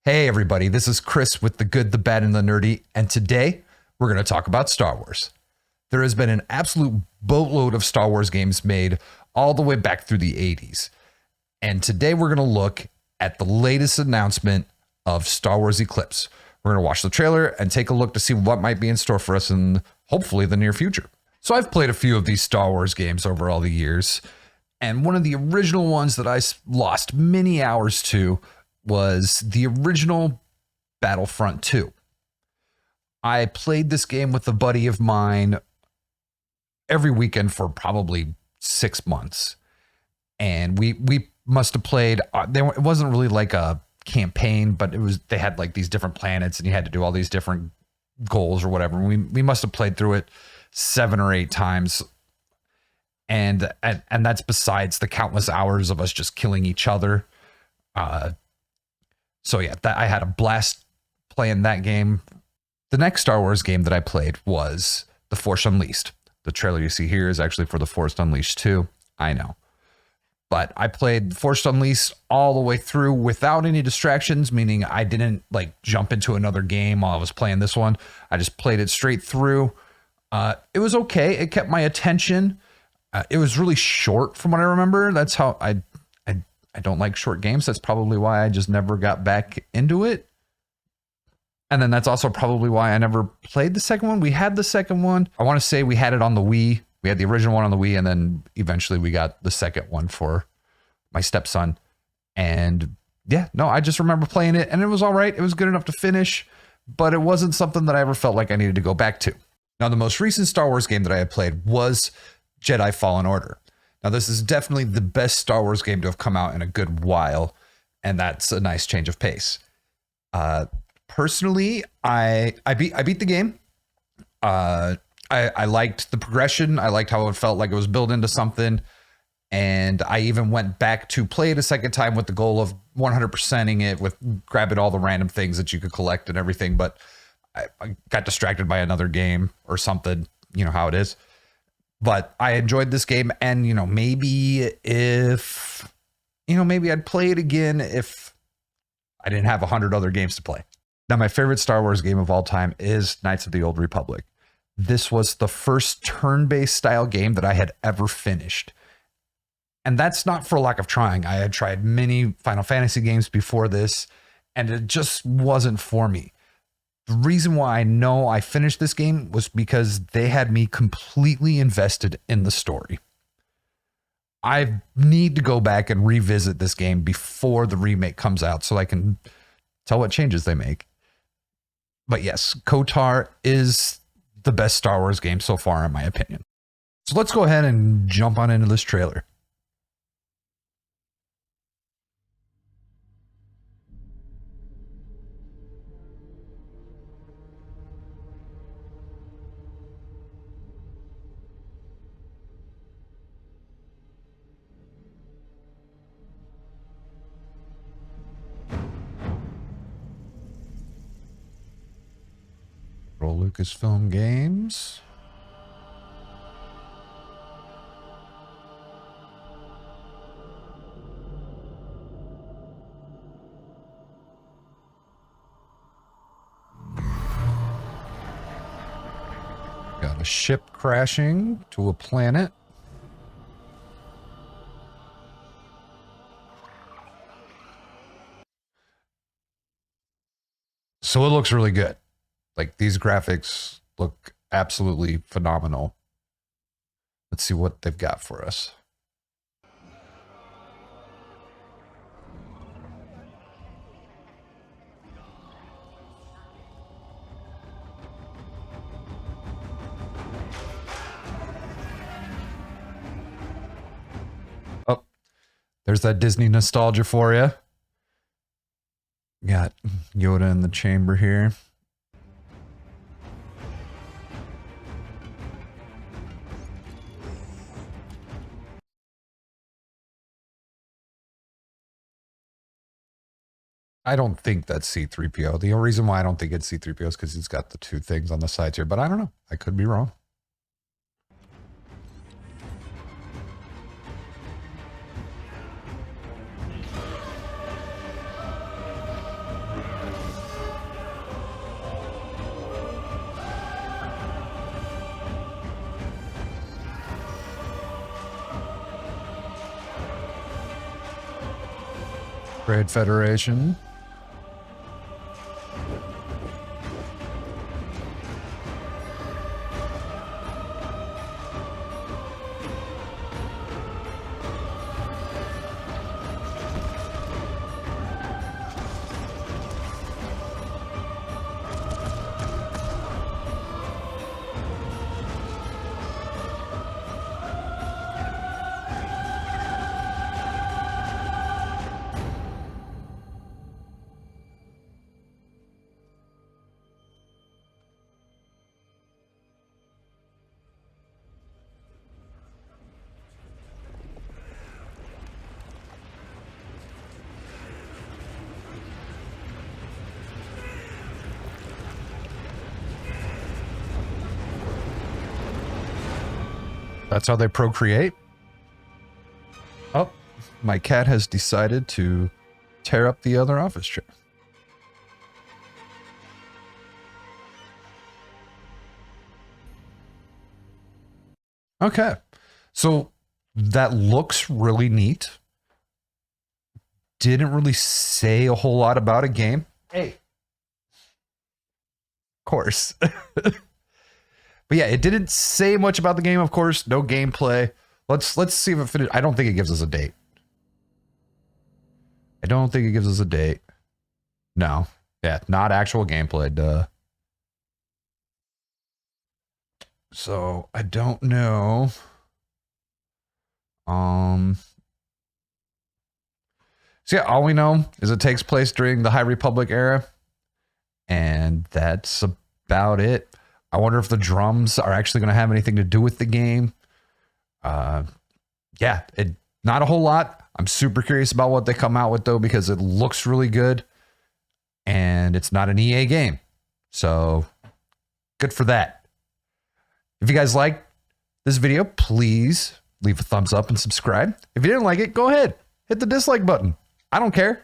Hey everybody, this is Chris with The Good, the Bad, and the Nerdy, and today we're going to talk about Star Wars. There has been an absolute boatload of Star Wars games made all the way back through the 80s. And today we're going to look at the latest announcement of Star Wars Eclipse. We're going to watch the trailer and take a look to see what might be in store for us in hopefully the near future. So I've played a few of these Star Wars games over all the years, and one of the original ones that I lost many hours to was the original Battlefront 2. I played this game with a buddy of mine every weekend for probably 6 months. And we must have played, it wasn't really like a campaign, but they had like these different planets and you had to do all these different goals or whatever. And we must have played through it 7 or 8 times. And that's besides the countless hours of us just killing each other. So yeah, I had a blast playing that game. The next Star Wars game that I played was The Force Unleashed. The trailer you see here is actually for The Force Unleashed 2. I know. But I played Force Unleashed all the way through without any distractions, meaning I didn't like jump into another game while I was playing this one. I just played it straight through. It was okay. It kept my attention. It was really short from what I remember. That's how I don't like short games. That's probably why I just never got back into it. And then that's also probably why I never played the second one. We had the second one. I want to say we had it on the Wii. We had the original one on the Wii, and then eventually we got the second one for my stepson. And yeah, no, I just remember playing it, and it was all right. It was good enough to finish, but it wasn't something that I ever felt like I needed to go back to. Now, the most recent Star Wars game that I had played was Jedi Fallen Order. Now, this is definitely the best Star Wars game to have come out in a good while, and that's a nice change of pace. Personally, I beat the game. I liked the progression. I liked how it felt like it was built into something, and I even went back to play it a second time with the goal of 100%ing it, with grabbing all the random things that you could collect and everything, but I got distracted by another game or something. You know how it is. But I enjoyed this game, and, maybe I'd play it again if I didn't have 100 other games to play. Now, my favorite Star Wars game of all time is Knights of the Old Republic. This was the first turn-based style game that I had ever finished. And that's not for lack of trying. I had tried many Final Fantasy games before this, and it just wasn't for me. The reason why I know I finished this game was because they had me completely invested in the story. I need to go back and revisit this game before the remake comes out so I can tell what changes they make. But yes, KOTOR is the best Star Wars game so far, in my opinion. So let's go ahead and jump on into this trailer. Roll Lucasfilm Games. Got a ship crashing to a planet. So it looks really good. Like, these graphics look absolutely phenomenal. Let's see what they've got for us. Oh, there's that Disney nostalgia for you. Got Yoda in the chamber here. I don't think that's C-3PO. The only reason why I don't think it's C-3PO is because he's got the 2 things on the sides here, but I don't know. I could be wrong. Trade Federation. That's how they procreate. Oh, my cat has decided to tear up the other office chair. Okay, so that looks really neat. Didn't really say a whole lot about a game. Hey. Of course. But yeah, it didn't say much about the game, of course. No gameplay. Let's see if it finished. I don't think it gives us a date. I don't think it gives us a date. No. Yeah, not actual gameplay, duh. So, I don't know. So yeah, all we know is it takes place during the High Republic era. And that's about it. I wonder if the drums are actually going to have anything to do with the game. Yeah, not a whole lot. I'm super curious about what they come out with, though, because it looks really good. And it's not an EA game. So, good for that. If you guys like this video, please leave a thumbs up and subscribe. If you didn't like it, go ahead. Hit the dislike button. I don't care.